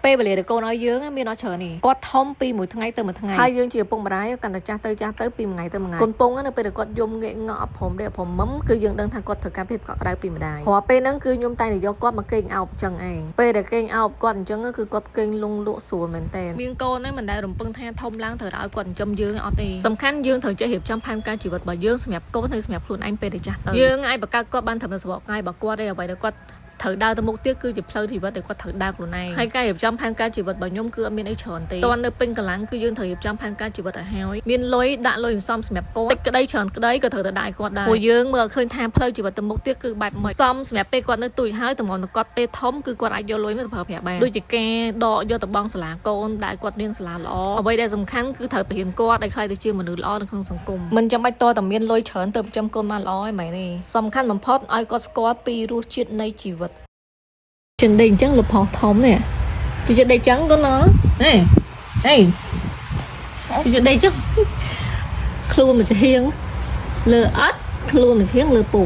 ពេលវេលាដែលកូនឲ្យយើងមានអត់ច្រើននេះគាត់ធំពីមួយថ្ងៃទៅមួយថ្ងៃហើយយើងជាពុកម្ដាយកាន់តែចាស់ទៅពីមួយថ្ងៃទៅមួយថ្ងៃកូនពងនៅពេលដែលគាត់យំងាកងក់អត់ព្រមទេអត់ព្រមមុំគឺយើងដឹងថាគាត់ត្រូវការភាពកក់ក្ដៅពីម្ដាយព្រោះពេលហ្នឹងគឺខ្ញុំតែងតែយកគាត់មកគេងអោបអញ្ចឹងឯងពេលដែលគេងអោបគាត់អញ្ចឹងគឺគាត់គេងលងលក់ស្រួលមែនតើមានកូនហ្នឹងមិនដែលរំពឹងថាធំឡើងត្រូវឲ្យគាត់ចិញ្ចឹមយើងអត់ទេសំខាន់យើងត្រូវចេះរៀបចំផែនការជីវិតរបស់យើងសម្រាប់កូនហើយសម្រាប់ខ្លួនឯងពេលដែលចាស់ទៅយើងអាចបង្កើតគាត់បានត្រឹមតែសម្រាប់ថ្ងៃរបស់គាត់ទេអ្វីដែលគាត់ត្រូវដើរទៅមុខទៀតគឺជាផ្លូវជីវិតដែលគាត់ត្រូវដើរខ្លួនឯងហើយការរៀបចំផែនការជីវិតរបស់ខ្ញុំគឺអត់មានអីច្រើនទេតើនៅពេញកម្លាំងគឺយើងត្រូវរៀបចំផែនការជីវិតឲ្យហើយមានលុយដាក់លុយសំសម្រាប់គាត់តិចក្តីច្រើនក្តីក៏ត្រូវតែដាក់ឲ្យគាត់ដែរព្រោះយើងមើលឃើញថាផ្លូវជីវិតទៅមុខទៀតគឺបែបមិនសំសម្រាប់ពេលគាត់នៅទូចហើយតម្រាំទៅគាត់ពេលធំគឺគាត់អាចយកលុយនោះទៅប្រើប្រាស់បានដូចជាការដកយកទៅបង់សាលាកូនដែលគាត់រៀនសាលាល្អអ្វីដែលសំខាន់គឺត្រូវបរៀនគាត់ឲ្យខ្លាយទៅជាមនុស្សល្អនៅក្នុងសង្គមមិនចាំបាច់តតែមានលុយច្រើនទៅចិញ្ចឹមកូនបានល្អឯមែនទេសំខាន់បំផុតឲ្យគាត់ស្គាល់ពីរសជាតិនៃជីវិតចឹងដេកអញ្ចឹងលផោះធំនេះគឺជិះដេកអញ្ចឹងកូនណាហេជិះដេកអញ្ចឹងខ្លួនមួយជាហៀងលើអត់ខ្លួនមួយជាហៀងលើពូ